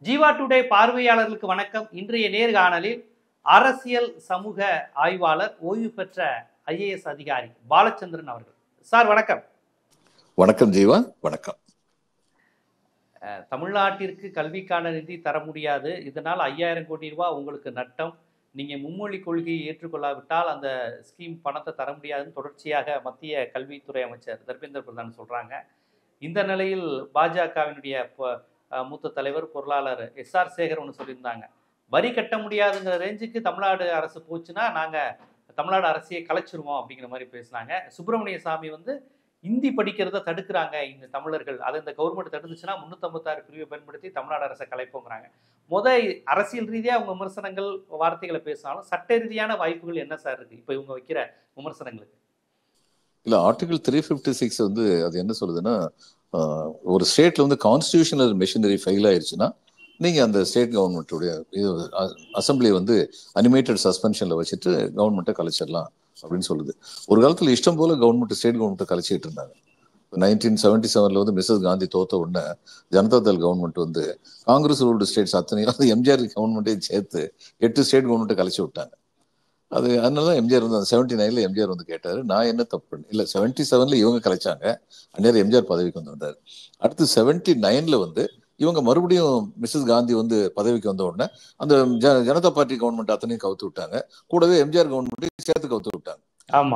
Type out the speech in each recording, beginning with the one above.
Jeeva today பார்வையாளர்களுக்கு வணக்கம். இன்றைய நேர்காணலில் அரசியல் சமூக ஆய்வாளர், ஓய்வு பெற்ற IAS அதிகாரி பாலச்சந்திரன் அவர்கள். சார் வணக்கம். வணக்கம் ஜீவா. வணக்கம். தமிழ்நாட்டிற்கு கல்விக்கான நிதி தர முடியாது, இதனால் 5000 கோடி ரூபாய் உங்களுக்கு நட்டம், நீங்க மும்மொழி கொள்கையை ஏற்றுக்கொள்ளாவிட்டால் அந்த ஸ்கீம் பணத்தை தர முடியாதுன்னு தொடர்ச்சியாக மத்திய கல்வித்துறை அமைச்சர் தர்மேந்திர பிரதான் சொல்றாங்க. இந்த நிலையில் பாஜகவினுடைய மூத்த தலைவர் பொருளாளர் SR சேகர் ஒன்று சொல்லியிருந்தாங்க, வரி கட்ட முடியாதுங்கிற ரேஞ்சுக்கு தமிழ்நாடு அரசு போச்சுன்னா நாங்கள் தமிழ்நாடு அரசியை கலைச்சிருவோம் அப்படிங்கிற மாதிரி பேசினாங்க. சுப்பிரமணிய சாமி வந்து ஹிந்தி படிக்கிறத தடுக்கிறாங்க இந்த தமிழர்கள், அதை இந்த கவர்மெண்ட் தடுத்துச்சுன்னா 356 பிரிவை பயன்படுத்தி தமிழ்நாடு அரசை கலைப்போங்கிறாங்க. அரசியல் ரீதியாக அவங்க விமர்சனங்கள் வார்த்தைகளை பேசினாலும் சட்ட ரீதியான வாய்ப்புகள் என்ன சார் இருக்கு இப்போ இவங்க வைக்கிற விமர்சனங்களுக்கு? இல்ல, ஆர்டிகல் 356 வந்து அது என்ன சொல்லுதுன்னா, ஒரு ஸ்டேட்ல வந்து கான்ஸ்டிடியூஷனல் மெஷினரி ஃபெயில் ஆயிடுச்சுன்னா நீங்க அந்த ஸ்டேட் கவர்மெண்ட்டுடைய அசம்பிளியை வந்து அனிமேட்டட் சஸ்பென்ஷன்ல வச்சுட்டு கவர்மெண்ட்டை கலைச்சிடலாம் அப்படின்னு சொல்லுது. ஒரு காலத்துல இஷ்டம் போல ஸ்டேட் கவர்மெண்ட்டை கலைச்சிட்டு இருந்தாங்க. 1977 வந்து மிஸ்ஸஸ் காந்தி தோத்த உடனே ஜனதாதள் கவர்மெண்ட் வந்து காங்கிரஸ் ரூல்டு ஸ்டேட்ஸ் அத்தனையும் எம்ஜிஆர் கவர்மெண்ட்டையும் சேர்த்து 8 ஸ்டேட் கவர்மெண்ட்டை கலைச்சி விட்டாங்க. அதனாலதான் எம்ஜிஆர் வந்து 79ல எம்ஜிஆர் வந்து கேட்டாரு, நான் என்ன தப்பு பண்ணேன்? இல்ல, 77ல இவங்க கலைச்சாங்க, அந்நேரம் எம்ஜிஆர் பதவிக்கு வந்து வந்தாரு. அடுத்து 79ல வந்து இவங்க மறுபடியும் மிஸ்ஸஸ் காந்தி வந்து பதவிக்கு வந்த உடனே அந்த ஜனதா பார்ட்டி கவர்மெண்ட் அத்தனையும் கவுத்து விட்டாங்க, கூடவே எம்ஜிஆர் கவர்மெண்ட்டையும் சேர்த்து கவுத்து விட்டாங்க.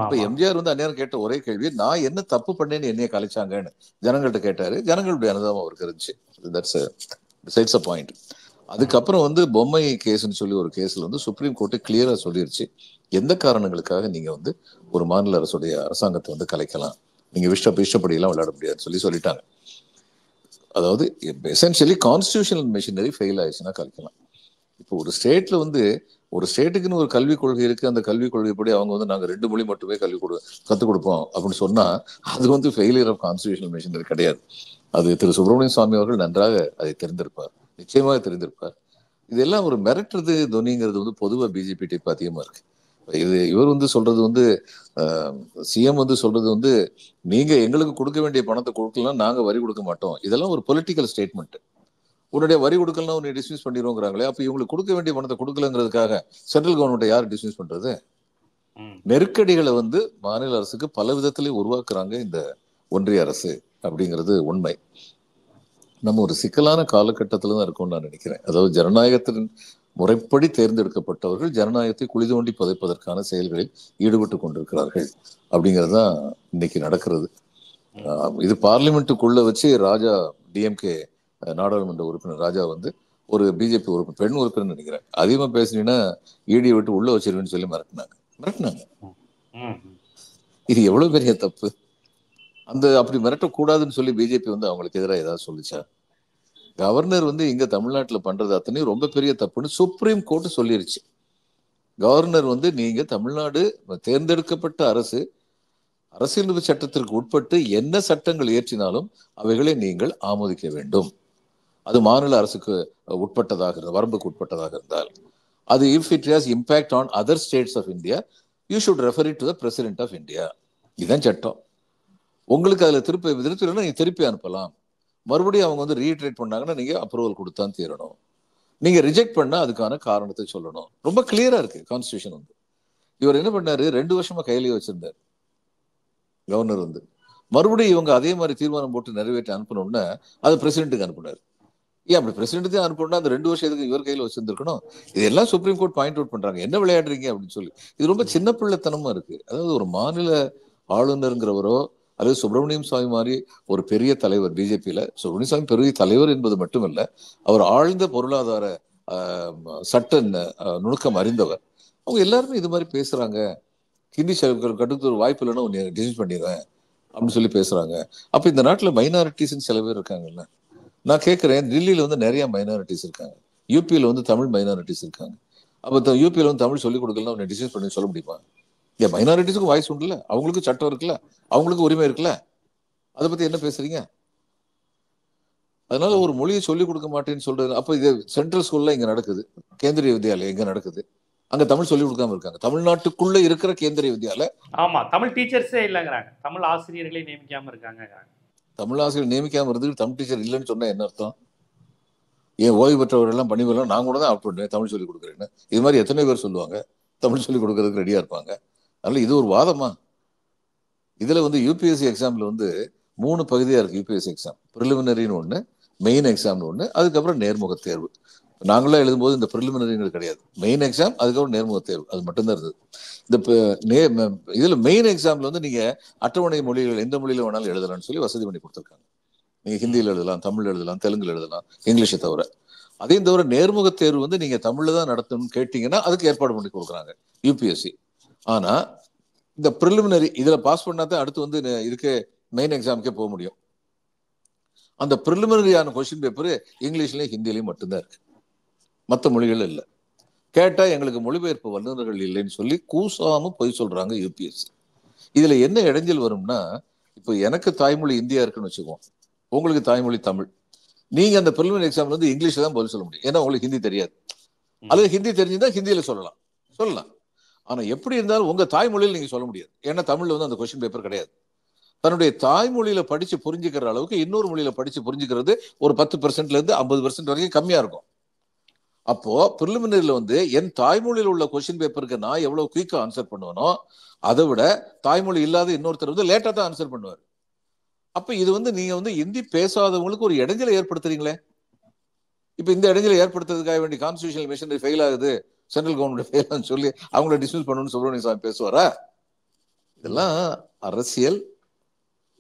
அப்ப எம்ஜிஆர் வந்து அந்நேரம் கேட்ட ஒரே கேள்வி, நான் என்ன தப்பு பண்ணேன்னு என்னைய கலைச்சாங்கன்னு ஜனங்கள்ட்ட கேட்டாரு. ஜனங்களுடைய அனுதாபம் அவருக்கு இருந்துச்சு. That's a point. அதுக்கப்புறம் வந்து பொம்மை கேஸ்ன்னு சொல்லி ஒரு கேஸ்ல வந்து சுப்ரீம் கோர்ட்டு கிளியரா சொல்லிருச்சு, எந்த காரணங்களுக்காக நீங்க வந்து ஒரு மாநில அரசுடைய அரசாங்கத்தை வந்து கலைக்கலாம், நீங்க இஷ்டப்படியெல்லாம் விளையாட முடியாதுன்னு சொல்லிட்டாங்க. அதாவது எசென்ஷியலி கான்ஸ்டிடியூஷனல் மெஷினரி ஃபெயில் ஆயிடுச்சுன்னா கலைக்கலாம். இப்போ ஒரு ஸ்டேட்ல வந்து ஒரு ஸ்டேட்டுக்குன்னு ஒரு கல்விக் கொள்கை இருக்கு, அந்த கல்விக் கொள்கைப்படி அவங்க வந்து நாங்க 2 மொழி மட்டுமே கத்துக் கொடுப்போம் அப்படின்னு சொன்னா அது வந்து ஃபெயிலியர் ஆஃப் கான்ஸ்டிடியூஷனல் மெஷினரி கிடையாது. அது திரு சுப்பிரமணிய சுவாமி அவர்கள் நன்றாக அதை தெரிந்திருப்பார், நிச்சயமாக தெரிந்திருப்பார். இதெல்லாம் ஒரு மிரட்டுறது துணிங்கிறது வந்து பொதுவாக பிஜேபி டைப் அதிகமா இருக்கு. இவர் வந்து சொல்றது வந்து சிஎம் வந்து சொல்றது வந்து, நீங்க எங்களுக்கு கொடுக்க வேண்டிய பணத்தை கொடுக்கலாம், நாங்க வரி கொடுக்க மாட்டோம். இதெல்லாம் ஒரு பொலிட்டிக்கல் ஸ்டேட்மெண்ட். உன்னுடைய வரி கொடுக்கலாம் உன்னை டிஸ்மிஸ் பண்ணிடுவோங்கிறாங்களே, அப்ப இவங்களுக்கு கொடுக்க வேண்டிய பணத்தை கொடுக்கலங்கிறதுக்காக சென்ட்ரல் கவர்மெண்ட் யார் டிஸ்மிஸ் பண்றது? நெருக்கடிகளை வந்து மாநில அரசுக்கு பல விதத்திலேயே உருவாக்குறாங்க இந்த ஒன்றிய அரசு அப்படிங்கிறது உண்மை. நம்ம ஒரு சிக்கலான காலகட்டத்துல தான் இருக்கோம்னு நான் நினைக்கிறேன். அதாவது ஜனநாயகத்தின் முறைப்படி தேர்ந்தெடுக்கப்பட்டவர்கள் ஜனநாயகத்தை குழி தோண்டி புதைப்பதற்கான செயல்களில் ஈடுபட்டு கொண்டிருக்கிறார்கள் அப்படிங்கிறது தான் இன்னைக்கு நடக்கிறது. இது பார்லிமெண்ட்டுக்குள்ள வச்சு ராஜா, டிஎம்கே நாடாளுமன்ற உறுப்பினர் ராஜா வந்து ஒரு பிஜேபி உறுப்பினர், பெண் உறுப்பினர் நினைக்கிறேன், அதிகமா பேசினீங்கன்னா ஈடியை விட்டு உள்ள வச்சிருவேன்னு சொல்லி மிரட்டினாங்க. இது எவ்வளவு பெரிய தப்பு! அப்படி மிரட்டக்கூடாதுன்னு சொல்லி பிஜேபி வந்து அவங்களுக்கு எதிராக ஏதாவது சொல்லிச்சா? கவர்னர் வந்து இங்க தமிழ்நாட்டுல பண்றது அத்தனையும் ரொம்ப பெரிய தப்புன்னு சுப்ரீம் கோர்ட் சொல்லிருச்சு. கவர்னர் வந்து, நீங்க தமிழ்நாடு தேர்ந்தெடுக்கப்பட்ட அரசு, அரசியல் சட்டத்திற்கு உட்பட்டு என்ன சட்டங்கள் இயற்றினாலும் அவைகளை நீங்கள் ஆமோதிக்க வேண்டும். அது மாநில அரசுக்கு உட்பட்டதாக, வரம்புக்கு உட்பட்டதாக இருந்தால், அது if it has impact on other states of India, you should refer it to the president of India. இதுதான் சட்டம். உங்களுக்கு அதுல திருப்பி நீங்க திருப்பி அனுப்பலாம். மறுபடியும் அவங்க வந்து ரீட்ரேட் பண்ணாங்கன்னா நீங்க அப்ரூவல் கொடுத்தான் தீரணும். நீங்க ரிஜெக்ட் பண்ணா அதுக்கான காரணத்தை சொல்லணும். ரொம்ப கிளியரா இருக்கு கான்ஸ்டிடியூஷன் வந்து. இவர் என்ன பண்ணாரு, 2 வருஷமா கையிலேயே வச்சிருந்தார் கவர்னர் வந்து. மறுபடியும் இவங்க அதே மாதிரி தீர்மானம் போட்டு நிறைவேற்றி அனுப்பணும்னா அது பிரசிடென்ட்டுக்கு அனுப்புனாரு. ஏன் அப்படி பிரசிடென்ட் தான் அனுப்பணும்னா அந்த 2 வருஷத்துக்கு இவர் கையில வச்சிருந்திருக்கணும். இதெல்லாம் சுப்ரீம் கோர்ட் பாயிண்ட் அவுட் பண்றாங்க, என்ன விளையாடுறீங்க அப்படின்னு சொல்லி. இது ரொம்ப சின்ன பிள்ளைத்தனமா இருக்கு. அதாவது ஒரு மாநில ஆளுநருங்கிறவரோ அல்லது சுப்பிரமணியம் சுவாமி மாதிரி ஒரு பெரிய தலைவர் பிஜேபியில, சுப்பிரமணிய சுவாமி பெரிய தலைவர் என்பது மட்டுமல்ல, அவர் ஆழ்ந்த பொருளாதார சட்ட நுணுக்கம் அறிந்தவர். அவங்க எல்லாருமே இது மாதிரி பேசுறாங்க. ஹிந்தி கட்டுக்கு ஒரு வாய்ப்பு இல்லைன்னா உன்னை டிஸ்மிஸ் பண்ணிடுவேன் அப்படின்னு சொல்லி பேசுறாங்க. அப்ப இந்த நாட்டுல மைனாரிட்டிஸ் சில பேர் இருக்காங்கல்ல. நான் கேட்கிறேன், டெல்லியில வந்து நிறைய மைனாரிட்டிஸ் இருக்காங்க, யூபியில வந்து தமிழ் மைனாரிட்டிஸ் இருக்காங்க. அப்ப யூபியில வந்து தமிழ் சொல்லிக் கொடுக்கலாம் உன்னை டிஸ்மிஸ் பண்ணி சொல்ல முடியுமா? மைனாரிட்டிஸுக்கு வாய்ஸ் உண்டுல, அவங்களுக்கும் சட்டம் இருக்குல்ல, அவங்களுக்கு உரிமை இருக்குல்ல, அதை பத்தி என்ன பேசுறீங்க? அதனால ஒரு மொழியை சொல்லிக் கொடுக்க மாட்டேன்னு சொல்றது. அப்ப இது சென்ட்ரல் ஸ்கூல்ல இங்க நடக்குது, கேந்திரிய வித்யாலயா இங்க நடக்குது, அங்க தமிழ் சொல்லிக் கொடுக்காம இருக்காங்க. தமிழ்நாட்டுக்குள்ள இருக்கிற கேந்திரிய வித்யாலயா, ஆமா, தமிழ் டீச்சர்ஸே இல்லைங்கிறாங்க, தமிழ் ஆசிரியர்களை நியமிக்காம இருக்காங்க. தமிழ் ஆசிரியர் நியமிக்காம இருந்து தமிழ் டீச்சர் இல்லைன்னு சொன்னா என்ன அர்த்தம்? ஏன் ஓய்வு பெற்றவர்கள்லாம் பணிபெறலாம், நான் கூட தான் ஆப்ட் பண்ணுவேன் தமிழ் சொல்லிக் கொடுக்குறேன்னு. இது மாதிரி எத்தனை பேர் சொல்லுவாங்க தமிழ் சொல்லிக் கொடுக்கறதுக்கு ரெடியா இருப்பாங்க. அதனால இது ஒரு வாதமா? இதுல வந்து யூபிஎஸ்சி எக்ஸாம்ல வந்து 3 பகுதியா இருக்கு. யூபிஎஸ்சி எக்ஸாம் ப்ரிலிமினரின்னு ஒண்ணு, மெயின் எக்ஸாம்னு ஒண்ணு, அதுக்கப்புறம் நேர்முக தேர்வு. நாங்களாம் எழுதும்போது இந்த ப்ரிலிமினரிங்கிறது கிடையாது. மெயின் எக்ஸாம், அதுக்கப்புறம் நேர்முக தேர்வு, அது மட்டும்தான் இருந்தது. இந்த இதுல மெயின் எக்ஸாம்ல வந்து நீங்க அட்டவணை மொழிகள் எந்த மொழியில வேணாலும் எழுதலாம்னு சொல்லி வசதி பண்ணி கொடுத்துருக்காங்க. நீங்க ஹிந்தியில் எழுதலாம், தமிழ் எழுதலாம், தெலுங்குல எழுதலாம், இங்கிலீஷை தவிர. அதையும் தவிர நேர்முக தேர்வு வந்து நீங்க தமிழ்ல தான் நடத்தணும்னு கேட்டீங்கன்னா அதுக்கு ஏற்பாடு பண்ணி கொடுக்குறாங்க யூபிஎஸ்சி. ஆனா இந்த ப்ரிலிமினரி இதுல பாஸ் பண்ணா தான் அடுத்து வந்து இதுக்கு மெயின் எக்ஸாமுக்கே போக முடியும். அந்த ப்ரிலிமினரியான கொஸ்டின் பேப்பர் இங்கிலீஷ்லயும் ஹிந்திலையும் மட்டும்தான் இருக்கு, மற்ற மொழிகள் இல்லை. கேட்டா எங்களுக்கு மொழிபெயர்ப்பு வல்லுநர்கள் இல்லைன்னு சொல்லி கூசாம பொய் சொல்றாங்க யூபிஎஸ்சி. இதுல என்ன இடைஞ்சல் வரும்னா, இப்போ எனக்கு தாய்மொழி இந்தியா இருக்குன்னு வச்சுக்கோம், உங்களுக்கு தாய்மொழி தமிழ். நீங்க அந்த ப்ரிலிமினரி எக்ஸாம்ல வந்து இங்கிலீஷ்ல தான் பதில் சொல்ல முடியும், ஏன்னா உங்களுக்கு ஹிந்தி தெரியாது. அல்லது ஹிந்தி தெரிஞ்சுதான் ஹிந்தியில சொல்லலாம். ஆனா எப்படி இருந்தாலும் உங்க தாய்மொழியில் நீங்க சொல்ல முடியாது, ஏன்னா தமிழ்ல வந்து அந்த கொஸ்டின் பேப்பர் கிடையாது. தன்னுடைய தாய்மொழியில படிச்சு புரிஞ்சுக்கிற அளவுக்கு இன்னொரு மொழியில படிச்சு புரிஞ்சுக்கிறது ஒரு 10% இருந்து 50% வரைக்கும் கம்மியா இருக்கும். அப்போ ப்ரிலிமினரியில வந்து என் தாய்மொழியில் உள்ள கொஸ்டின் பேப்பருக்கு நான் எவ்வளவு குயிக்கா ஆன்சர் பண்ணுவேனோ அதை விட தாய்மொழி இல்லாத இன்னொருத்தர் வந்து லேட்டா தான் ஆன்சர் பண்ணுவார். அப்ப இது வந்து நீங்க வந்து ஹிந்தி பேசாதவங்களுக்கு ஒரு இடைஞ்சலை ஏற்படுத்துறீங்களே. இப்ப இந்த இடைஞ்சலை ஏற்படுத்துறதுக்காக வேண்டிய கான்ஸ்டிடியூஷனல் மிஷனரி ஃபெயில் ஆகுது, சென்ட்ரல் கவர்மெண்ட் ஃபெயில் ஆகுதுன்னு சொல்லி அவங்கள டிஸ்மிஸ் பண்ணணும்னு சுப்பிரமணிய சாமி பேசுவாரா? இதெல்லாம் அரசியல்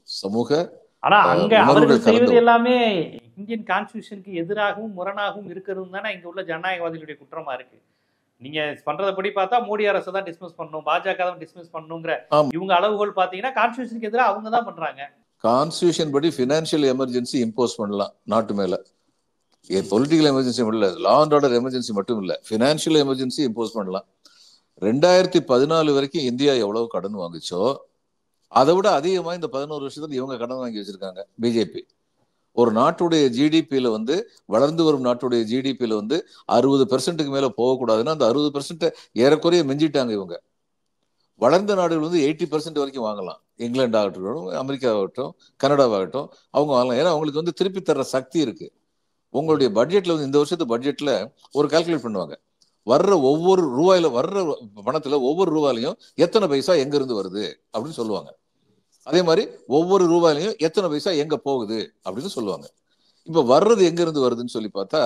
சமூக ஆனா அங்க அவர்கள் உணர்வுகள் செய்வது கலந்து எல்லாமே இந்தியன் கான்ஸ்டியூஷனுக்கு எதிராகவும் முரணாகவும் இருக்கிறது தானே இங்க உள்ள ஜனநாயகவாதிகளுடைய குற்றமா இருக்கு. நீங்க பண்றதபடி பார்த்தா மோடி அரசை தான் டிஸ்மிஸ் பண்ணணும், பாஜக தான் டிஸ்மிஸ் பண்ணணுங்கிற இவங்க அளவுகோல் பாத்தீங்கன்னா கான்ஸ்டியூஷனுக்கு எதிராக அவங்க தான் பண்றாங்க. கான்ஸ்டியூஷன் படி பினான்சியல் எமர்ஜென்சி இம்போஸ் பண்ணலாம் நாட்டு மேல. பொலிட்டிக்கல் எமர்ஜென்சி இல்ல, லா அண்ட் ஆர்டர் எமர்ஜென்சி மட்டும் இல்ல, பினான்சியல் எமர்ஜென்சி இம்போஸ் பண்ணலாம். 2014 வரைக்கும் இந்தியா எவ்வளவு கடன் வாங்குச்சோ அதை விட அதிகமா இந்த 11 வருஷத்துல இவங்க கடன் வாங்கி வச்சிருக்காங்க பிஜேபி. ஒரு நாட்டுடைய ஜிடிபியில வந்து வளர்ந்து வரும் நாட்டுடைய ஜிடிபியில வந்து 60% மேல போகக்கூடாதுன்னா அந்த 60% ஏறக்குறைய மிஞ்சிட்டாங்க இவங்க. வளர்ந்த நாடுகள் வந்து 80% வரைக்கும் வாங்கலாம், இங்கிலாந்து ஆகட்டும், அமெரிக்கா ஆகட்டும், கனடாவாகட்டும், அவங்க வாங்கலாம். ஏன்னா அவங்களுக்கு வந்து திருப்பி தர்ற சக்தி இருக்கு. உங்களுடைய பட்ஜெட்ல வந்து இந்த வருஷத்து பட்ஜெட்ல ஒரு கால்குலேட் பண்ணுவாங்க, வர்ற ஒவ்வொரு ரூபாயில வர்ற பணத்துல ஒவ்வொரு ரூபாயிலையும் எத்தனை பைசா எங்க இருந்து வருது அப்படின்னு சொல்லுவாங்க. அதே மாதிரி ஒவ்வொரு ரூபாயிலையும் எத்தனை பைசா எங்க போகுது அப்படின்னு சொல்லுவாங்க. இப்ப வர்றது எங்க இருந்து வருதுன்னு சொல்லி பார்த்தா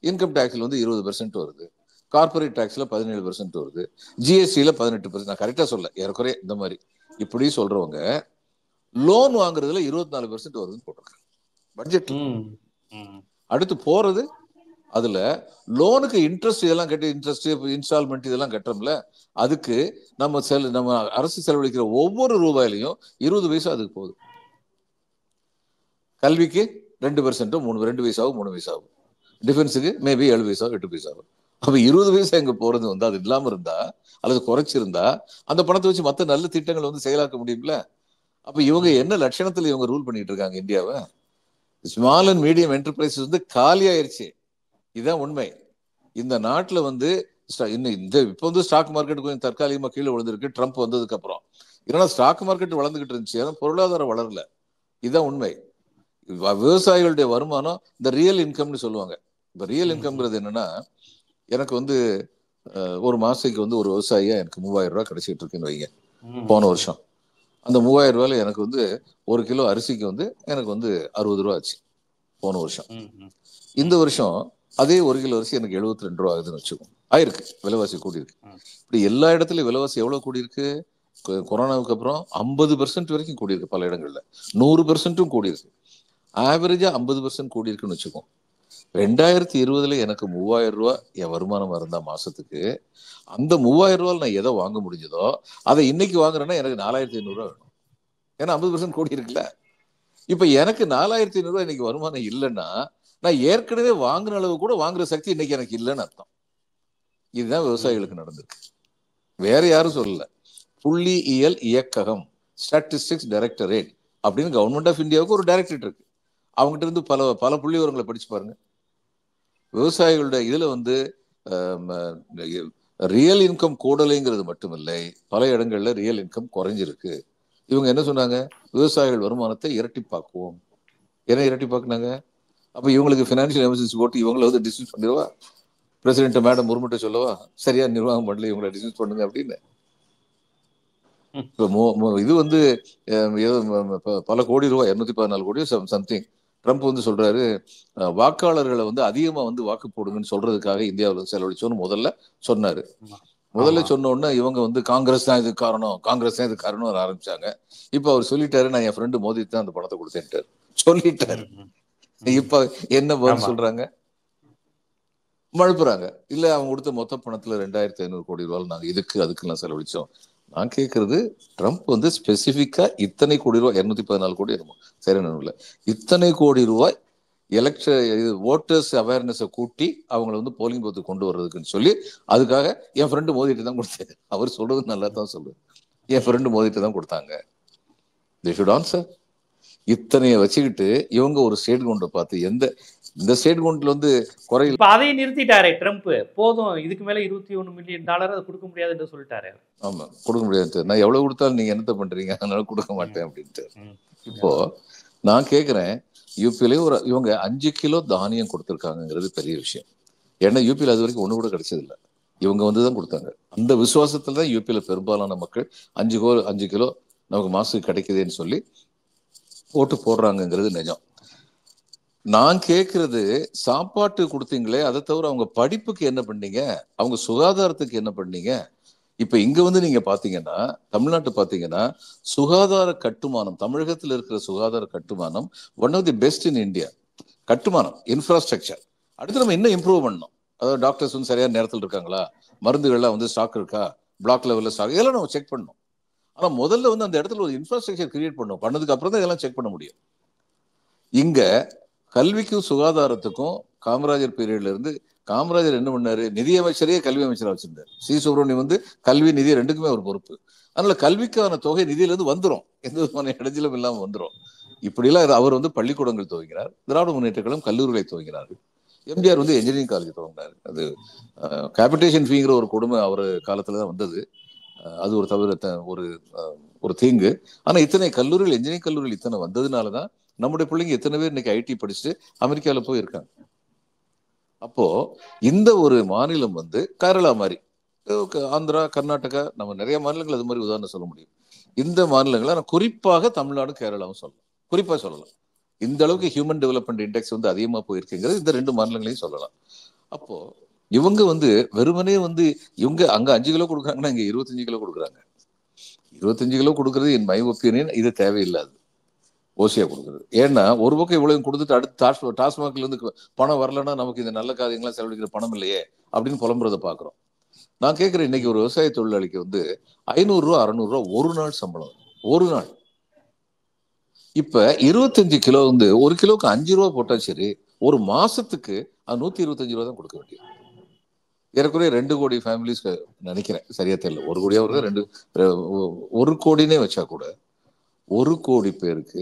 இன்கம் டாக்ஸ்ல வந்து 20% வருது, கார்பரேட் டாக்ஸ்ல 17% வருது, ஜிஎஸ்டில 18%. நான் கரெக்டா சொல்ல, ஏறக்குறைய இந்த மாதிரி இப்படி சொல்றவங்க லோன் வாங்குறதுல 24% வருதுன்னு போட்டிருக்காங்க பட்ஜெட். அடுத்து போறது அதுல லோனுக்கு இன்ட்ரெஸ்ட் இதெல்லாம் கட்டி இன்ட்ரெஸ்ட் இன்ஸ்டால்மெண்ட் இதெல்லாம் கட்டுறோம்ல, அதுக்கு நம்ம அரசு செலவழிக்கிற ஒவ்வொரு ரூபாயிலையும் 20 பைசா அதுக்கு போகுது. கல்விக்கு 2% 2 பைசாவும் 3 பைசாவும், டிஃபென்ஸுக்கு மேபி 7 பைசா 8 பைசாவும். அப்ப 20 பைசா எங்க போறது வந்து அது இல்லாம இருந்தா அல்லது குறைச்சிருந்தா அந்த பணத்தை வச்சு மற்ற நல்ல திட்டங்கள் வந்து செயலாக்க முடியும்ல. அப்ப இவங்க என்ன லட்சணத்துல இவங்க ரூல் பண்ணிட்டு இருக்காங்க இந்தியாவை? ஸ்மால் அண்ட் மீடியம் என்டர்பிரைசஸ் வந்து காலி ஆயிருச்சு, இதுதான் உண்மை. இந்த நாட்டுல வந்து இப்ப வந்து ஸ்டாக் மார்க்கெட் கொஞ்சம் தற்காலிகமா கீழே விழுந்திருக்கு ட்ரம்ப் வந்ததுக்கு அப்புறம். ஏன்னா ஸ்டாக் மார்க்கெட் வளர்ந்துகிட்டு இருந்துச்சு, ஆனா பொருளாதாரம் வளரல, இதுதான் உண்மை. விவசாயிகளுடைய வருமானம் இந்த ரியல் இன்கம்னு சொல்லுவாங்க. இப்ப ரியல் இன்கம்ங்கிறது என்னன்னா, எனக்கு வந்து ஒரு மாசத்துக்கு வந்து ஒரு விவசாயியா எனக்கு 3000 ரூபாய் கிடைச்சிட்டு இருக்குன்னு வைங்க. போன வருஷம் அந்த 3000 ரூபாயில எனக்கு வந்து 1 கிலோ அரிசிக்கு வந்து எனக்கு வந்து 60 ரூபா ஆச்சு போன வருஷம். இந்த வருஷம் அதே 1 கிலோ அரிசி எனக்கு 72 ரூபா ஆகுதுன்னு வச்சுக்கோங்க. ஆயிருக்கு, விலைவாசி கூடியிருக்கு. இப்படி எல்லா இடத்துலயும் விலைவாசி எவ்வளவு கூடியிருக்கு? கொரோனாவுக்கு அப்புறம் 50% வரைக்கும் கூடியிருக்கு, பல இடங்கள்ல 100% கூடியிருக்கு. ஆவரேஜா 50% கூடியிருக்குன்னு வச்சுக்கோம். 2020 எனக்கு 3000 ரூபாய் என் வருமானமா இருந்தா மாசத்துக்கு, அந்த 3000 ரூபாய் நான் எதை வாங்க முடிஞ்சதோ அதை இன்னைக்கு வாங்குறேன்னா எனக்கு 4500 ரூபாய் வேணும், ஏன்னா 50% கூடி இருக்குல்ல. இப்ப எனக்கு 4500 ரூபாய் இன்னைக்கு வருமானம் இல்லைன்னா நான் ஏற்கனவே வாங்குற அளவு கூட வாங்குற சக்தி இன்னைக்கு எனக்கு இல்லைன்னு அர்த்தம். இதுதான் விவசாயிகளுக்கு நடந்திருக்கு, வேற யாரும் சொல்லல. புள்ளியியல் இயக்ககம், ஸ்டாட்டிஸ்டிக்ஸ் டைரக்டரேட் அப்படின்னு கவர்மெண்ட் ஆஃப் இந்தியாவுக்கு ஒரு டைரக்டரேட் இருக்கு. அவங்ககிட்ட இருந்து பல பல புள்ளி விவரங்களை படிச்சு பாருங்க. விவசாயிகளுடைய இதுல வந்து ரியல் இன்கம் கூடலைங்கிறது மட்டுமில்லை, பல இடங்கள்ல ரியல் இன்கம் குறைஞ்சிருக்கு. இவங்க என்ன சொன்னாங்க? விவசாயிகள் வருமானத்தை இரட்டிப்பாக்குவோம். என்ன இரட்டிப்பாக்குனாங்க? அப்ப இவங்களுக்கு ஃபினான்ஷியல் எமர்ஜென்சி போட்டு இவங்கள வந்து டிஸ்மிஸ் பண்ணிடுவா, பிரசிடென்ட் மேடம் முர்முட்ட சொல்லவா சரியா நிர்வாகம் பண்ணல இவங்களை டிஸ்மிஸ் பண்ணுங்க அப்படின்னு. இது வந்து பல கோடி ரூபாய் 214 கோடி சம்திங் ட்ரம்ப் வந்து சொல்றாரு, வாக்காளர்களை வந்து அதிகமா வந்து வாக்கு போடுங்கன்னு சொல்றதுக்காக இந்தியாவில் செலவழிச்சோன்னு முதல்ல சொன்னாரு. முதல்ல சொன்ன உடனே இவங்க வந்து காங்கிரஸ் தான் இது காரணம், காங்கிரஸ் தான் இது காரணம் ஆரம்பிச்சாங்க. இப்ப அவர் சொல்லிட்டாரு, நான் என் ஃப்ரெண்டு மோதி தான் அந்த பணத்தை கொடுத்தேன்ட்டாரு, சொல்லிட்டாரு. இப்ப என்ன பதில் சொல்றாங்க? மழுப்புறாங்க. இல்ல அவங்க கொடுத்த மொத்த பணத்துல 2500 கோடி ரூபாய் நாங்க இதுக்கு அதுக்கெல்லாம் செலவழிச்சோம். நான் கேட்கறது, ட்ரம்ப் வந்து ஸ்பெசிபிக்கா இத்தனை கோடி ரூபாய் 214 கோடி என்னமோ சரி இல்லை இத்தனை கோடி ரூபாய் ஓட்டர்ஸ் அவேர்னஸை கூட்டி அவங்களை வந்து போலிங் பூத்துக்கு கொண்டு வர்றதுக்குன்னு சொல்லி அதுக்காக என் ஃப்ரெண்டு மோதிட்டு தான் கொடுத்தேன். அவர் சொல்றது நல்லா தான் சொல்லுது, என் ஃப்ரெண்டு மோதிட்டு தான் கொடுத்தாங்க. they should answer. இத்தனைய வச்சுக்கிட்டு இவங்க ஒரு ஸ்டேட் கவுண்டை பார்த்து இந்த ஸ்டேட் கவுண்ட்ல வந்து குறையில் அதையும் நிறுத்திட்டாரே ட்ரம்ப், போதும் இதுக்கு மேல $21 மில்லியன் அதை கொடுக்க முடியாதுன்னு சொல்லிட்டாரு. ஆமா கொடுக்க முடியாது, நான் எவ்வளவு கொடுத்தாலும் நீங்க என்னத்த பண்றீங்க, அதனால கொடுக்க மாட்டேன் அப்படின்ட்டு. இப்போ நான் கேட்கிறேன், யூபியிலே இவங்க 5 கிலோ தானியம் கொடுத்துருக்காங்கிறது பெரிய விஷயம். ஏன்னா யூபியில் அது வரைக்கும் ஒண்ணு கூட கிடைச்சது இல்லை, இவங்க வந்துதான் கொடுத்தாங்க. அந்த விசுவாசத்துல தான் யூபியில பெரும்பாலான மக்கள் 5 கிலோ நமக்கு மாசுக்கு கிடைக்குதுன்னு சொல்லி ஓட்டு போடுறாங்கிறது நிஜம். நான் கேட்கறது, சாப்பாட்டு கொடுத்தீங்களே, அதை தவிர அவங்க படிப்புக்கு என்ன பண்ணீங்க, அவங்க சுகாதாரத்துக்கு என்ன பண்ணீங்க? இப்ப இங்க வந்து நீங்க பாத்தீங்கன்னா, தமிழ்நாட்டு பாத்தீங்கன்னா சுகாதார கட்டுமானம், தமிழகத்தில் இருக்கிற சுகாதார கட்டுமானம் one of the best in India. கட்டுமானம், இன்ஃப்ராஸ்ட்ரக்சர். அடுத்து நம்ம இன்னும் இம்ப்ரூவ் பண்ணணும். அதாவது டாக்டர்ஸ் வந்து சரியான நேரத்தில் இருக்காங்களா, மருந்துகள்லாம் வந்து ஸ்டாக் இருக்கா, பிளாக் லெவல்ல ஸ்டாக், இதெல்லாம் நம்ம செக் பண்ணணும். ஆனா முதல்ல வந்து அந்த இடத்துல ஒரு இன்ஃப்ராஸ்ட்ரக்சர் கிரியேட் பண்ணணும், பண்ணதுக்கு அப்புறம் தான் இதெல்லாம் செக் பண்ண முடியும். இங்க கல்விக்கும் சுகாதாரத்துக்கும் காமராஜர் பீரியட்ல இருந்து, காமராஜர் என்ன பண்ணாரு, நிதியமைச்சரையே கல்வி அமைச்சராக வச்சிருந்தார். சி சுப்பிரமணியம் வந்து கல்வி நிதி ரெண்டுக்குமே ஒரு பொறுப்பு. அதனால கல்விக்கான தொகை நிதியில இருந்து வந்துடும், எந்த விதமான இடைஞ்சலும் இல்லாம வந்துடும். இப்படிலாம் அவர் வந்து பள்ளிக்கூடங்கள் துவங்கினார், திராவிட முன்னேற்ற கழகம் கல்லூரிகளை துவங்கினார், எம்ஜிஆர் வந்து இன்ஜினியரிங் காலேஜ் துவங்கினார். அது கேபிடேஷன் ஃபீங்கிற ஒரு கொடுமை அவர் காலத்துலதான் வந்தது. அது ஒரு தவிர ஒரு தீங்கு. ஆனா இத்தனை கல்லூரிகள், இன்ஜினியரிங் கல்லூரிகள் இத்தனை வந்ததுனாலதான் நம்முடைய பிள்ளைங்க எத்தனை பேர் இன்னைக்கு ஐடி படிச்சுட்டு அமெரிக்காவில் போய் இருக்காங்க. அப்போ இந்த ஒரு மாநிலம் வந்து கேரளா மாதிரி, ஆந்திரா, கர்நாடகா, நம்ம நிறைய மாநிலங்கள் அது மாதிரி உதாரணம் சொல்ல முடியும். இந்த மாநிலங்களை குறிப்பாக தமிழ்நாடும் கேரளாவும் சொல்லலாம், குறிப்பா சொல்லலாம். இந்த அளவுக்கு ஹியூமன் டெவலப்மெண்ட் இண்டெக்ஸ் வந்து அதிகமா போயிருக்குங்கிறது இந்த 2 மாநிலங்களையும் சொல்லலாம். அப்போ இவங்க வந்து வெறுமனே வந்து இவங்க அங்க 5 கிலோ கொடுக்குறாங்கன்னா இங்க 25 கிலோ கொடுக்குறாங்க. 25 கிலோ கொடுக்கறது என் மை ஒப்பீனியன் இது தேவையில்லாது, ஓசியா கொடுக்குறது. ஏன்னா ஒரு பக்கம் இவ்வளவு கொடுத்துட்டு அடுத்து டாஸ்மாக்ல இருந்து பணம் வரலன்னா நமக்கு இந்த நல்ல காரியங்கள்லாம் செலவழிக்கிற பணம் இல்லையே அப்படின்னு புலம்புறதை பாக்குறோம். நான் கேட்கிறேன், இன்னைக்கு ஒரு விவசாய தொழிலாளிக்கு வந்து 500 ரூபா 600 ரூபா ஒரு நாள் சம்பளம், ஒரு நாள். இப்ப 25 கிலோ வந்து 1 கிலோக்கு 5 ரூபா போட்டா சரி, ஒரு மாசத்துக்கு 125 ரூபா தான் கொடுக்க வேண்டியது. ஏறக்குறைய 2 கோடி ஃபேமிலிஸ் நினைக்கிறேன், சரியா தெரியல, 1 கோடியா வருது, 1 கோடினே வச்சா கூட 1 கோடி பேருக்கு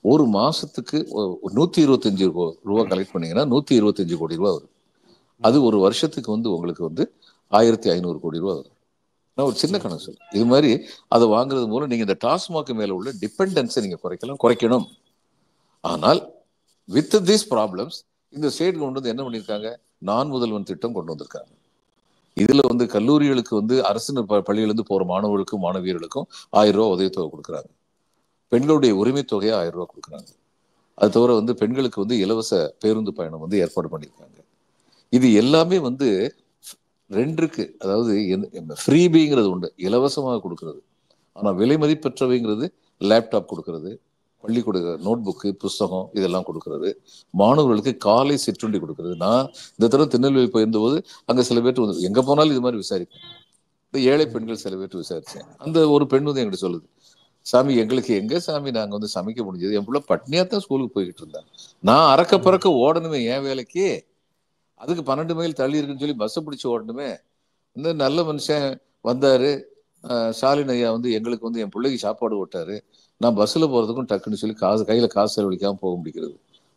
ஒரு மாசத்துக்கு 125 ரூபா கலெக்ட் பண்ணீங்கன்னா 125 கோடி ரூபா வரும். அது ஒரு வருஷத்துக்கு வந்து உங்களுக்கு வந்து 1500 கோடி ரூபா வரும். நான் ஒரு சின்ன கணக்கு சொல்றேன். இது மாதிரி அதை வாங்குறது மூலம் நீங்க இந்த டாஸ்மாக் மேல உள்ள டிபெண்டன்ஸை நீங்க குறைக்கணும். ஆனால் வித் தீஸ் ப்ராப்ளம்ஸ் இந்த ஸ்டேட் கொண்டு வந்து என்ன பண்ணியிருக்காங்க, நான் முதல்வன் திட்டம் கொண்டு வந்திருக்காங்க. இதுல வந்து கல்லூரிகளுக்கு வந்து அரசு பள்ளியிலிருந்து போற மாணவர்களுக்கும் மாணவியர்களுக்கும் 1000 ரூபா உதவித்தொகை கொடுக்குறாங்க. பெண்களுடைய உரிமை தொகையை 1000 ரூபா கொடுக்குறாங்க. அது தவிர வந்து பெண்களுக்கு வந்து இலவச பேருந்து பயணம் வந்து ஏற்பாடு பண்ணியிருக்காங்க. இது எல்லாமே வந்து 2 இருக்கு. அதாவது ஃப்ரீபிங்கிறது உண்டு, இலவசமாக கொடுக்கறது. ஆனா விலை மதிப்பற்றவைங்கிறது லேப்டாப் கொடுக்கறது, பள்ளிக்கூட நோட் புக்கு, புஸ்தகம் இதெல்லாம் கொடுக்கறது, மாணவர்களுக்கு காலை சிற்றுண்டி கொடுக்கறது. நான் இந்த தடவை திருநெல்வேலி போயிருந்தபோது அங்க சில பேர் வந்து எங்க போனாலும் இது மாதிரி விசாரிப்பேன். இந்த ஏழை பெண்கள் சில பேர் விசாரிச்சேன். அந்த ஒரு பெண் வந்து என்கிட்ட சொல்லுது, சாமி எங்களுக்கு எங்க சாமி நாங்க வந்து சமைக்க முடிஞ்சது, என் பிள்ளை பட்னியாத்தான் ஸ்கூலுக்கு போய்கிட்டு இருந்தேன், நான் அறக்க பறக்க ஓடணுமே என் வேலைக்கு, அதுக்கு 12 மைல் தள்ளி இருக்குன்னு சொல்லி பஸ்ஸை பிடிச்சி ஓடணுமே. இந்த நல்ல மனுஷன் வந்தாரு, ஸ்டாலின் ஐயா வந்து எங்களுக்கு வந்து என் பிள்ளைக்கு சாப்பாடு ஓட்டாரு, நான் பஸ்ஸில் போகிறதுக்கும் டக்குன்னு சொல்லி கையில் காசு செலவழிக்காமல் போக முடிக்கிறது.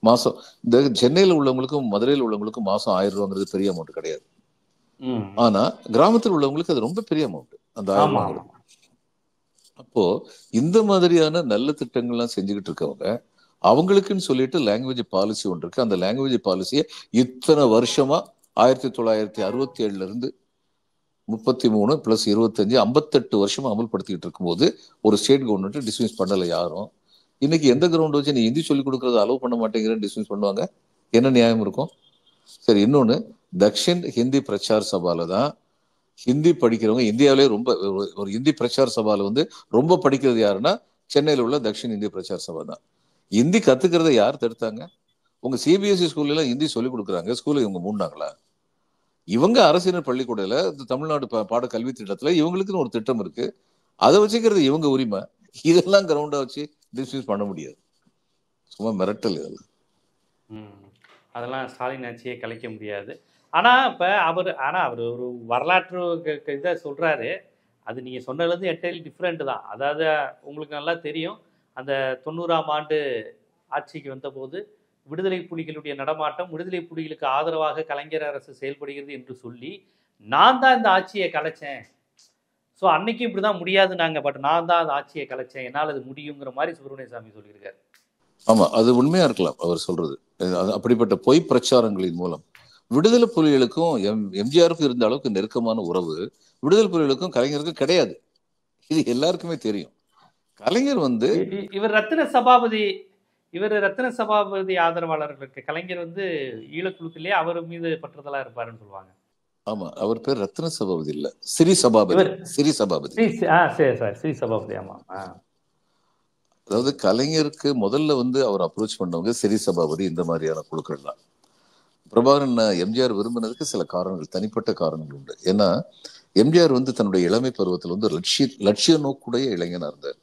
மாதம் இந்த சென்னையில் உள்ளவங்களுக்கும் மதுரையில் உள்ளவங்களுக்கும் மாதம் 1000 ரூபாங்கிறது பெரிய அமௌண்ட் கிடையாது. ஆனால் கிராமத்தில் உள்ளவங்களுக்கு அது ரொம்ப பெரிய அமௌண்ட், அந்த 1000 ரூபாங்கிறது. அப்போ இந்த மாதிரியான நல்ல திட்டங்கள்லாம் செஞ்சுக்கிட்டு இருக்கவங்க அவங்களுக்குன்னு சொல்லிட்டு லாங்குவேஜ் பாலிசி ஒன்று இருக்கு. அந்த லாங்குவேஜ் பாலிசியை இத்தனை வருஷமா 1967 இருந்து 33 + 25 58 வருஷமா அமல்படுத்திக்கிட்டு இருக்கும்போது ஒரு ஸ்டேட் கவர்மெண்ட் டிஸ்மிஸ் பண்ணல யாரும். இன்னைக்கு எந்த கிரவுண்ட் வச்சு நீ ஹிந்தி சொல்லிக் கொடுக்கறத அலோவ் பண்ண மாட்டேங்கிறேன்னு டிஸ்மிஸ் பண்ணுவாங்க? என்ன நியாயம் இருக்கும்? சரி, இன்னொன்னு, தக்ஷின் ஹிந்தி பிரச்சார் சபால தான் ஹிந்தி படிக்கிறவங்க இந்தியாவிலே ரொம்ப ஒரு ஹிந்தி பிரச்சார சபால வந்து ரொம்ப படிக்கிறது யாருன்னா சென்னையில் உள்ள தக்ஷின் ஹிந்தி பிரச்சார சபா தான். ஹிந்தி கத்துக்கிறத யார் தடுத்தாங்க? உங்க சிபிஎஸ்இ ஸ்கூல்ல எல்லாம் ஹிந்தி சொல்லிக் கொடுக்குறாங்க, ஸ்கூல்ல இவங்க மூடினாங்களா? இவங்க அரசினர் பள்ளிக்கூடல தமிழ்நாடு பாட கல்வி திட்டத்துல இவங்களுக்குன்னு ஒரு திட்டம் இருக்கு, அதை வச்சுக்கிறது இவங்க உரிமை. இதெல்லாம் கிரவுண்டா வச்சு டிஸ்மிஸ் பண்ண முடியாது. சும்மா மிரட்டல் இதெல்லாம். அதெல்லாம் ஸ்டாலின் ஆட்சியை கலைக்க முடியாது. ஆனால் அவர் ஒரு வரலாற்று இதை சொல்கிறாரு. அது நீங்கள் சொன்னதுலேருந்து என்டையர்லி டிஃப்ரெண்ட் தான். அதாவது உங்களுக்கு நல்லா தெரியும், அந்த 90ஆம் ஆண்டு ஆட்சிக்கு வந்தபோது விடுதலை புலிகளுடைய நடமாட்டம், விடுதலை புலிகளுக்கு ஆதரவாக கலைஞர் அரசு செயல்படுகிறது என்று சொல்லி நான் தான் இந்த ஆட்சியை கலைச்சேன். ஸோ அன்னைக்கு இப்படி தான் முடியாதுன்னாங்க, பட் நான் தான் அந்த ஆட்சியை கலைச்சேன், என்னால் அது முடியுங்கிற மாதிரி சுப்பிரமணியசாமி சொல்லியிருக்காரு. ஆமா, அது உண்மையா இருக்கலாம் அவர் சொல்றது. அப்படிப்பட்ட பொய் பிரச்சாரங்களின் மூலம் விடுதலை புலிகளுக்கும் எம்ஜிஆருக்கும் இருந்த அளவுக்கு நெருக்கமான உறவு விடுதலை புலிகளுக்கும் கலைஞருக்கும் கிடையாது. இது எல்லாருக்குமே தெரியும். கலைஞர் வந்து இவர் ரத்தின சபாபதி ஆதரவாளர்களுக்கு கலைஞர் வந்து ஈழக்குழுக்கிலே அவர் மீது பற்றுதலா இருப்பாருன்னு சொல்லுவாங்க. ஆமா, அவர் பேர் ரத்தின சபாபதி இல்ல, சிறி சபாபதி. சிறி சபாபதி. சிறி சபாபதி. ஆமா. அதாவது கலைஞருக்கு முதல்ல வந்து அவர் அப்ரோச் பண்ணவங்க சிறி சபாபதி, இந்த மாதிரியான குழுக்கள் தான். பிரபாகரன் எம்ஜிஆர் விரும்பினதுக்கு சில காரணங்கள், தனிப்பட்ட காரணங்கள் உண்டு. ஏன்னா எம்ஜிஆர் வந்து தன்னுடைய இளமை பருவத்தில் வந்து லட்சிய நோக்குடைய இளைஞனா இருந்தார்.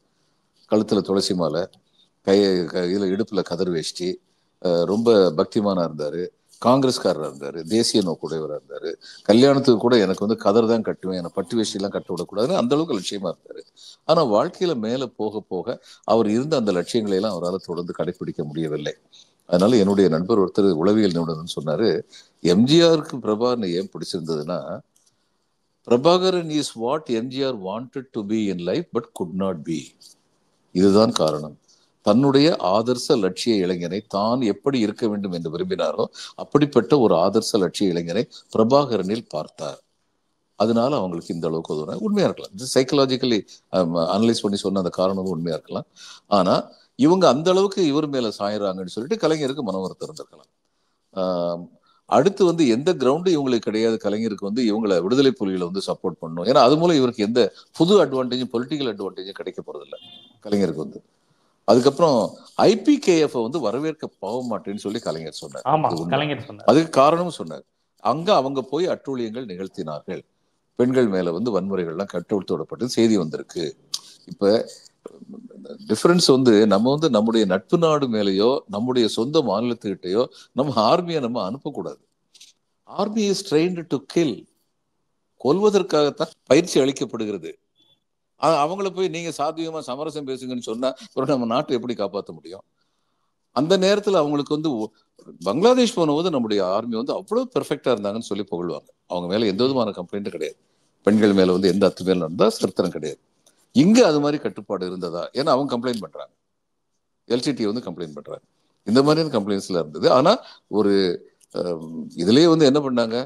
கழுத்துல துளசி மாலை, இதுல இடுப்புல கதர் வேஷ்டி, ரொம்ப பக்திமானா இருந்தாரு, காங்கிரஸ்காரராக இருந்தாரு, தேசிய நோக்குடையவராக இருந்தாரு. கல்யாணத்துக்கு கூட எனக்கு வந்து கதர் தான் கட்டுவேன், எனக்கு பட்டு வேஷ்டி எல்லாம் கட்ட விடக்கூடாதுன்னு அந்த அளவுக்கு லட்சியமா இருந்தாரு. ஆனா வாழ்க்கையில மேல போக போக அவர் இருந்த அந்த லட்சியங்களை எல்லாம் அவரால் தொடர்ந்து கடைபிடிக்க முடியவில்லை. அதனால என்னுடைய நண்பர் ஒருத்தர் உளவியல் நிபுணர்னு சொன்னாரு, எம்ஜிஆருக்கு பிரபாகரனை ஏன் பிடிச்சிருந்ததுன்னா, Prabhakaran is what MGR wanted to be in life but could not be. இதுதான் காரணம். தன்னுடைய ஆதர்ச லட்சிய இளைஞனை தான் எப்படி இருக்க வேண்டும் என்று விரும்பினாரோ அப்படிப்பட்ட ஒரு ஆதர்ச லட்சிய இளைஞனை பிரபாகரனில் பார்த்தார். அதனால அவங்களுக்கு இந்த அளவுக்கு உதவும். உண்மையா இருக்கலாம், சைக்கலாஜிக்கலி அனலைஸ் பண்ணி சொன்ன அந்த காரணமும் உண்மையா இருக்கலாம். ஆனா இவங்க அந்த அளவுக்கு இவர் மேல சாயிறாங்கன்னு சொல்லிட்டு கலைஞருக்கு மனவருத்தம் இருந்திருக்கலாம். அடுத்து வந்து எந்த கிரவுண்டு இவங்களுக்கு கிடையாது, கலைஞருக்கு வந்து இவங்களை விடுதலை புலிகளை வந்து சப்போர்ட் பண்ணணும். ஏன்னா அது மூலம் இவருக்கு எந்த புது அட்வான்டேஜும் பொலிட்டிக்கல் அட்வான்டேஜும் கிடைக்க போறதில்லை கலைஞருக்கு வந்து. அதுக்கப்புறம் IPKF வந்து வரவேற்க போக மாட்டேன்னு சொல்லி கலைஞர் சொன்னார். அதுக்கு காரணம் சொன்னார், அங்க அவங்க போய் அட்டூழியங்கள் நிகழ்த்தினார்கள், பெண்கள் மேல வந்து வன்முறைகள்லாம் கட்டுப்படுத்தப்பட்டு செய்தி வந்திருக்கு. இப்ப டிஃபரன்ஸ் வந்து நம்ம வந்து நம்முடைய நட்பு நாடு மேலேயோ நம்முடைய சொந்த மாநிலத்துக்கிட்டையோ நம்ம ஆர்மியை நம்ம அனுப்பக்கூடாது. Army is trained to kill. கொல்வதற்காகத்தான் பயிற்சி அளிக்கப்படுகிறது. அவங்கள போய் நீங்க சாத்தியமா சமரசம் பேசுங்கன்னு சொன்னா நம்ம நாட்டை எப்படி காப்பாற்ற முடியும்? அந்த நேரத்துல அவங்களுக்கு வந்து பங்களாதேஷ் போனபோது நம்முடைய ஆர்மி வந்து அவ்வளவு பெர்ஃபெக்டா இருந்தாங்கன்னு சொல்லி புகழ்வாங்க. அவங்க மேல எந்த விதமான கம்ப்ளைண்ட்டும் கிடையாது. பெண்கள் மேல வந்து எந்த அத்துமீறல் நடந்தா சரித்திரம் கிடையாது. இங்க அது மாதிரி கட்டுப்பாடு இருந்ததா? ஏன்னா அவங்க கம்ப்ளைண்ட் பண்றாங்க, LTT வந்து கம்ப்ளைண்ட் பண்றாங்க, இந்த மாதிரியான கம்ப்ளைண்ட்ஸ்ல இருந்தது. ஆனா ஒரு இதுலயே வந்து என்ன பண்ணாங்க,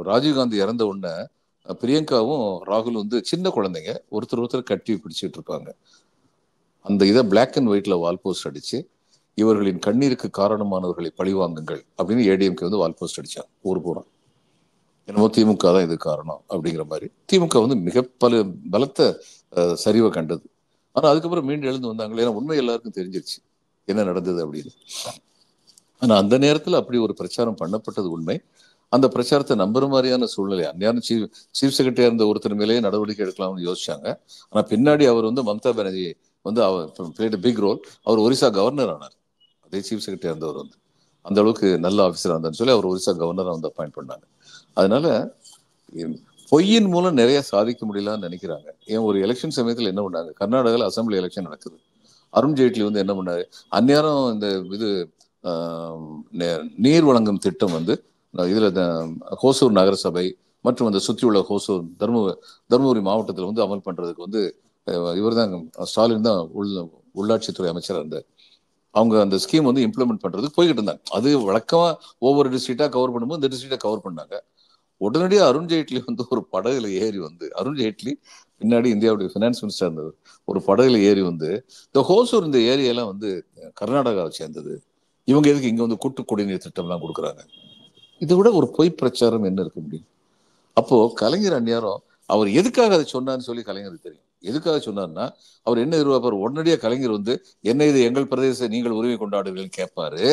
ராஜீவ்காந்தி இறந்த உடனே பிரியங்காவும் ராகுல் வந்து சின்ன குழந்தைங்க ஒருத்தர் கட்டி பிடிச்சிட்டு இருப்பாங்க. அந்த இதை பிளாக் அண்ட் ஒயிட்ல வால் போஸ்ட் அடிச்சு, இவர்களின் கண்ணீருக்கு காரணமானவர்களை பழிவாங்குங்கள் அப்படின்னு ADMK வந்து வால் போஸ்ட் அடிச்சாங்க ஊர் பூரா. என்னமோ திமுக தான் இது காரணம் அப்படிங்கிற மாதிரி. திமுக வந்து மிக பலத்த சரிவை கண்டது. ஆனா அதுக்கப்புறம் மீண்டும் எழுந்து வந்தாங்களே, ஏன்னா உண்மை எல்லாருக்கும் தெரிஞ்சிருச்சு என்ன நடந்தது அப்படின்னு. ஆனா அந்த நேரத்துல அப்படி ஒரு பிரச்சாரம் பண்ணப்பட்டது உண்மை. அந்த பிரச்சாரத்தை நம்புற மாதிரியான சூழ்நிலை, அந்நியான சீஃப் செக்ரட்டரியா இருந்த ஒருத்தர் மேலேயே நடவடிக்கை எடுக்கலாம்னு யோசிச்சாங்க. ஆனா பின்னாடி அவர் வந்து மம்தா பானர்ஜி வந்து அவர் பிக் ரோல், அவர் ஒரிசா கவர்னர் ஆனார். அதே சீஃப் செக்ரட்டரியா இருந்தவர் வந்து அந்த அளவுக்கு நல்ல ஆஃபீஸரா இருந்தான்னு சொல்லி அவர் ஒரிசா கவர்னரா வந்து அப்பாயிண்ட் பண்ணாங்க. அதனால பொய்யின் மூலம் நிறைய சாதிக்க முடியலாம்னு நினைக்கிறாங்க. ஏன் ஒரு எலெக்ஷன் சமயத்தில் என்ன பண்ணாங்க, கர்நாடகாவில் அசம்பிளி எலெக்ஷன் நடக்குது. அருண்ஜேட்லி வந்து என்ன பண்ணாரு, அந்நேரம் இந்த இது நீர் வழங்கும் திட்டம் வந்து இதுல ஹோசூர் நகரசபை மற்றும் அந்த சுற்றியுள்ள ஹோசூர் தருமபுரி மாவட்டத்தில் வந்து அமல் பண்றதுக்கு வந்து இவர் தான், ஸ்டாலின் தான் உள்ளாட்சித்துறை அமைச்சராக இருந்தார். அவங்க அந்த ஸ்கீம் வந்து இம்ப்ளிமெண்ட் பண்றதுக்கு போய்கிட்டு இருந்தாங்க. அது வழக்கமா ஒவ்வொரு டிஸ்ட்ரிக்டா கவர் பண்ணும்போது இந்த டிஸ்ட்ரிக்டை கவர் பண்ணாங்க. உடனடியாக அருண்ஜேட்லி வந்து ஒரு படகுல ஏறி வந்து, அருண்ஜேட்லி பின்னாடி இந்தியாவுடைய ஃபினான்ஸ் மினிஸ்டர் இருந்தவர், ஒரு படகுல ஏறி வந்து இந்த ஹோசூர் இந்த ஏரியாலாம் வந்து கர்நாடகாவை சேர்ந்தது, இவங்க எதுக்கு இங்க வந்து கூட்டு குடிநீர் திட்டம்லாம் கொடுக்குறாங்க, இதை விட ஒரு பொய் பிரச்சாரம் என்ன இருக்க முடியும்? அப்போ கலைஞர் அந்நியாரம் அவர் எதுக்காக அதை சொன்னார்னு சொல்லி கலைஞருக்கு தெரியும். எதுக்காக சொன்னார்னா அவர் என்ன எதிர்பார்ப்பார், உடனடியாக கலைஞர் வந்து என்ன இது எங்கள் பிரதேச நீங்கள் உரிமை கொண்டாடுவீர்கள் கேட்பாரு.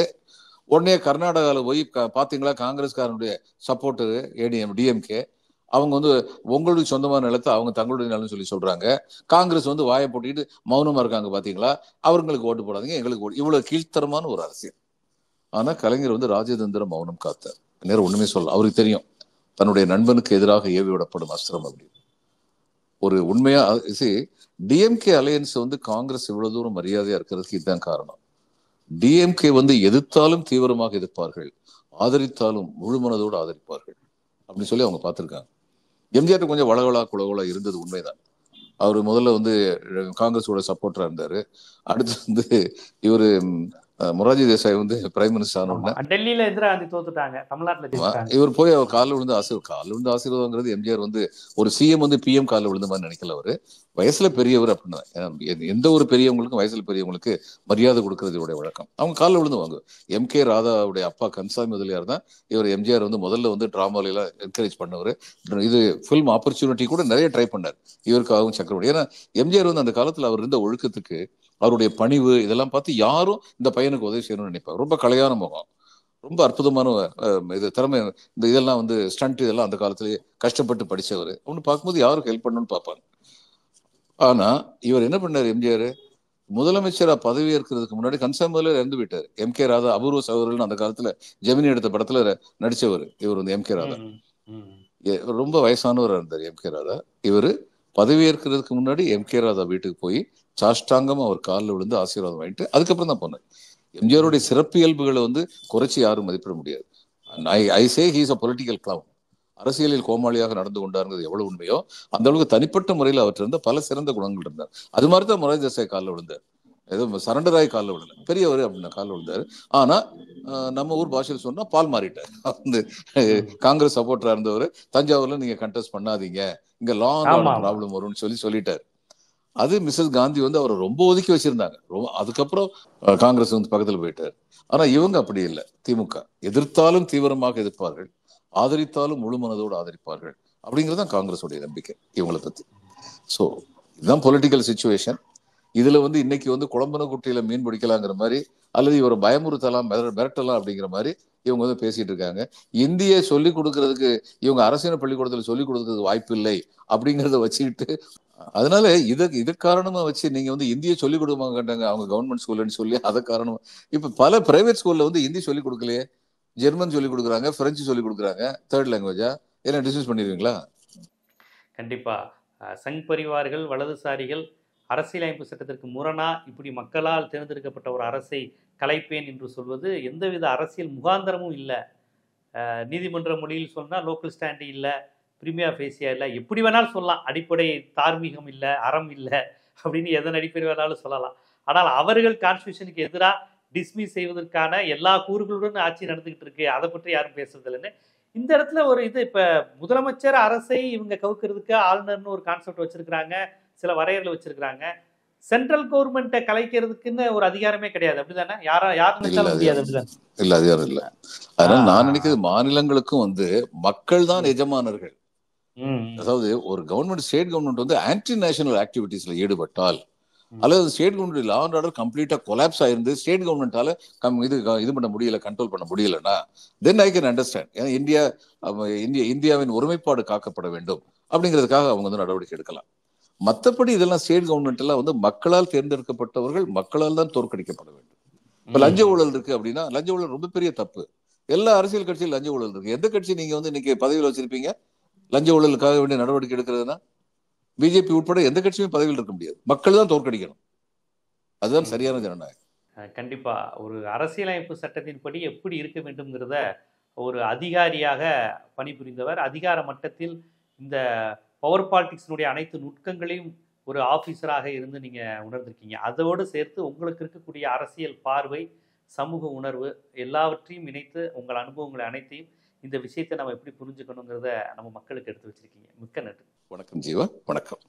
உடனே கர்நாடகாவில் போய் பாத்தீங்களா காங்கிரஸ்காரனுடைய சப்போர்ட்டு டிஎம்கே அவங்க வந்து உங்களுக்கு சொந்தமான நிலத்தை அவங்க தங்களுடைய நிலம் சொல்லி சொல்றாங்க, காங்கிரஸ் வந்து வாயை போட்டுக்கிட்டு மௌனமா இருக்காங்க பாத்தீங்களா, அவங்களுக்கு ஓட்டு போடாதீங்க எங்களுக்கு ஓட்டு, இவ்வளவு கீழ்த்தரமான ஒரு அரசியல். ஆனா கலைஞர் வந்து ராஜதந்திர மௌனம் காத்தார். நேரம் ஒண்ணுமே சொல்ல, அவருக்கு தெரியும் தன்னுடைய நண்பனுக்கு எதிராக ஏவி விடப்படும் அஸ்திரம் அப்படின்னு. ஒரு உண்மையா டிஎம்கே அலையன்ஸ் வந்து காங்கிரஸ் இவ்வளவு தூரம் மரியாதையா இருக்கிறதுக்கு இதுதான் காரணம். டிஎம்கே வந்து எதிர்த்தாலும் தீவிரமாக எதிர்ப்பார்கள், ஆதரித்தாலும் முழு மனதோடு ஆதரிப்பார்கள் அப்படின்னு சொல்லி அவங்க பார்த்திருக்காங்க. எம்ஜிஆர் கொஞ்சம் வளவளா குளவளா இருந்தது உண்மைதான். அவர் முதல்ல வந்து காங்கிரஸோட சப்போர்ட்டரா இருந்தாரு. அடுத்து வந்து இவரு மொரார்ஜி தேசாய் வந்து பிரைம் மினிஸ்டர் ஆன உடனே டெல்லியில இந்திரா காந்தி தோத்துட்டாங்க, தமிழ்நாட்டுல இவர் போய் அவர் காலில் விழுந்து ஆசீர்வாதங்கிறது எம்ஜிஆர் வந்து ஒரு சிஎம் வந்து பிஎம் காலில் விழுந்த மாதிரி நினைக்கல. அவரு வயசுல பெரியவர் அப்படின்னா, எந்த ஒரு பெரியவங்களுக்கும் வயசுல பெரியவங்களுக்கு மரியாதை கொடுக்கறது இவருடைய வழக்கம். அவங்க காலில் விழுந்துவாங்க. எம்.கே. ராதாவுடைய அப்பா கன்சாமி முதலியார் தான் இவர் எம்ஜிஆர் வந்து முதல்ல வந்து டிராமால எல்லாம் என்கரேஜ் பண்ணவர். இது ஃபில்ம் ஆப்பர்ச்சுனிட்டி கூட நிறைய ட்ரை பண்ணார் இவருக்காகவும் சக்கரவர்த்தி. ஏன்னா எம்ஜிஆர் வந்து அந்த காலத்துல அவர் இருந்த ஒழுக்கத்துக்கு அவருடைய பணிவு இதெல்லாம் பார்த்து யாரும் இந்த பையனுக்கு உதவி செய்யணும்னு நினைப்பாங்க. ரொம்ப கலையான முகம், ரொம்ப அற்புதமான இது திறமை, இந்த இதெல்லாம் வந்து ஸ்டண்ட் இதெல்லாம் அந்த காலத்திலேயே கஷ்டப்பட்டு படிச்சவர். ஒன்று பார்க்கும்போது யாருக்கு ஹெல்ப் பண்ணணும்னு பார்ப்பாங்க. ஆனா இவர் என்ன பண்ணார், எம்ஜிஆர் முதலமைச்சரா பதவி ஏற்கிறதுக்கு முன்னாடி கன்சாமர்ல இறந்து விட்டார். எம்.கே. ராதா அபூர்வ சகோதரர்கள் அந்த காலத்துல ஜெமினி எடுத்த படத்துல நடிச்சவர் இவர் வந்து எம்.கே. ராதா. ரொம்ப வயசானவராக இருந்தார் எம்.கே. ராதா. இவர் பதவி ஏற்கிறதுக்கு முன்னாடி எம்.கே. ராதா வீட்டுக்கு போய் சாஷ்டாங்கம் அவர் காலில் விழுந்து ஆசீர்வாதம் வாங்கிட்டு அதுக்கப்புறம் தான் போனார். எம்ஜிஆருடைய சிறப்பியல்புகளை வந்து குறைச்சி யாரும் மதிப்பிட முடியாது. I say he is a political clown. அரசியலில் கோமாளியாக நடந்து கொண்டாருங்கிறது எவ்வளவு உண்மையோ அந்த அளவுக்கு தனிப்பட்ட முறையில் அவற்றை இருந்த பல சிறந்த குணங்கள் இருந்தார். அது மாதிரி தான் மொரார்ஜி தேசாய் காலில் விழுந்தார். ஏதோ சரண்டர் ஆகி காலில் விழல, பெரியவர் அப்படின்னா காலில் விழுந்தாரு. ஆனா நம்ம ஊர் பாஷையில் சொன்னா பால் மாறிட்டார். வந்து காங்கிரஸ் சப்போர்ட்டரா இருந்தவர் தஞ்சாவூர்ல நீங்க கண்டெஸ்ட் பண்ணாதீங்க, இங்க லா அண்ட் ஆர்டர் ப்ராப்ளம் வரும்னு சொல்லிட்டாரு. அது மிஸ்ஸஸ் காந்தி வந்து அவரை ரொம்ப ஒதுக்கி வச்சிருந்தாங்க. அதுக்கப்புறம் காங்கிரஸ் வந்து பக்கத்துல போயிட்டார். ஆனா இவங்க அப்படி இல்லை. திமுக எதிர்த்தாலும் தீவிரமாக எதிர்ப்பார்கள், ஆதரித்தாலும் முழு மனதோடு ஆதரிப்பார்கள் அப்படிங்கிறதான் காங்கிரஸோடைய நம்பிக்கை இவங்களை பத்தி. ஸோ இதுதான் பொலிட்டிக்கல் சிச்சுவேஷன். இதுல வந்து இன்னைக்கு வந்து குழம்புன குட்டியில மீன் பிடிக்கலாங்கிற மாதிரி அல்லது இவரை பயமுறுத்தலாம் மிரட்டலாம் அப்படிங்கிற மாதிரி இவங்க வந்து பேசிட்டு இருக்காங்க. இந்திய சொல்லிக் கொடுக்கறதுக்கு இவங்க அரசியல் பள்ளிக்கூடத்துல சொல்லிக் கொடுக்கறதுக்கு வாய்ப்பு இல்லை அப்படிங்கிறத வச்சுக்கிட்டு, அதனால இது காரணமா வச்சு நீங்க வந்து இந்திய சொல்லிக் கொடுக்க மாட்டாங்க அவங்க கவர்மெண்ட் ஸ்கூல்னு சொல்லி அதை காரணமா இப்ப பல பிரைவேட் ஸ்கூல்ல வந்து ஹிந்தி சொல்லிக் கொடுக்கலையே, ஜெர்மன் சொல்லிக் கொடுக்குறாங்க, பிரெஞ்சு சொல்லிக் கொடுக்குறாங்க, தேர்ட் லாங்குவேஜா, என்ன டிஸ்மிஸ் பண்ணிடுவீங்களா? கண்டிப்பா. சங் பரிவார்கள், வலதுசாரிகள் அரசியலமைப்பு சட்டத்திற்கு முரணா இப்படி மக்களால் தேர்ந்தெடுக்கப்பட்ட ஒரு அரசை கலைப்பேன் என்று சொல்வது எந்தவித அரசியல் முகாந்திரமும் இல்லை. நீதிமன்ற மொழியில் சொன்னால் லோக்கல் ஸ்டாண்டு இல்லை, பிரிமியா ஃபேசியா இல்லை, எப்படி வேணாலும் சொல்லலாம். அடிப்படை தார்மீகம் இல்லை, அறம் இல்லை அப்படின்னு எதன் அடிப்படை வேணாலும் சொல்லலாம். ஆனால் அவர்கள் கான்ஸ்டியூஷனுக்கு எதிராக டிஸ்மிஸ் செய்வதற்கான எல்லா கூறுகளுடன் ஆட்சி நடந்துகிட்டு இருக்கு, அதை பற்றி யாரும் பேசுறது இல்லைன்னு இந்த இடத்துல ஒரு இது. இப்ப முதலமைச்சர் அரசை இவங்க கவுக்கிறதுக்கு ஆளுநர்னு ஒரு கான்செப்ட் வச்சிருக்கிறாங்க, சில வரையறைகள் வச்சிருக்கிறாங்க. சென்ட்ரல் கவர்மெண்ட்டை கலைக்கிறதுக்குன்னு ஒரு அதிகாரமே கிடையாது, அப்படிதானே? யாரும் முடியாது, அப்படிதான் இல்ல, அதிகாரம் இல்ல. அதனால நான் நினைக்கிறது மாநிலங்களுக்கும் வந்து மக்கள் தான் எஜமானர்கள். அதாவது ஒரு கவர்மெண்ட், ஸ்டேட் கவர்மெண்ட் வந்து ஆன்டி நேஷனல் ஆக்டிவிட்டிஸ்ல ஈடுபட்டால் அல்லது state government law and order கம்ப்ளீட்டா கொலாப்ஸ் ஆயிருந்து ஸ்டேட் கவர்மெண்டால இது பண்ண முடியல, கண்ட்ரோல் பண்ண முடியலன்னா தென் ஐ கேன் அண்டர்ஸ்டாண்ட். ஏன்னா இந்தியாவின் ஒருமைப்பாடு காக்கப்பட வேண்டும் அப்படிங்கிறதுக்காக அவங்க வந்து நடவடிக்கை எடுக்கலாம். மற்றபடி இதெல்லாம் ஸ்டேட் கவர்மெண்ட் எல்லாம் வந்து மக்களால் தேர்ந்தெடுக்கப்பட்டவர்கள் மக்களால் தான் தோற்கடிக்கப்பட வேண்டும். இப்ப லஞ்ச ஊழல் இருக்கு அப்படின்னா லஞ்ச ஊழல் ரொம்ப பெரிய தப்பு. எல்லா அரசியல் கட்சியும் லஞ்ச ஊழல் இருக்கு. எந்த கட்சி நீங்க வந்து இன்னைக்கு பதவியில் வச்சிருப்பீங்க லஞ்ச ஊழலுக்காக வேண்டிய நடவடிக்கை எடுக்கிறதுனா? பிஜேபி உட்பட எந்த கட்சியுமே பதவியில் இருக்க முடியாது. மக்கள் தான் தோற்கடிக்கணும். அதுதான் சரியான ஜனநாயகம். கண்டிப்பா. ஒரு அரசியலமைப்பு சட்டத்தின்படி எப்படி இருக்க வேண்டும்ங்கிறத ஒரு அதிகாரியாக பணிபுரிந்தவர், அதிகார மட்டத்தில் இந்த பவர் பாலிடிக்ஸினுடைய அனைத்து நுட்கங்களையும் ஒரு ஆஃபீஸராக இருந்து நீங்கள் உணர்ந்திருக்கீங்க. அதோடு சேர்த்து உங்களுக்கு இருக்கக்கூடிய அரசியல் பார்வை, சமூக உணர்வு எல்லாவற்றையும் இணைத்து உங்கள் அனுபவங்களை அனைத்தையும் இந்த விஷயத்தை நம்ம எப்படி புரிஞ்சுக்கணுங்கிறத நம்ம மக்களுக்கு எடுத்து வச்சிருக்கீங்க. மிக்க நன்றி. வணக்கம் ஜீவா, வணக்கம்.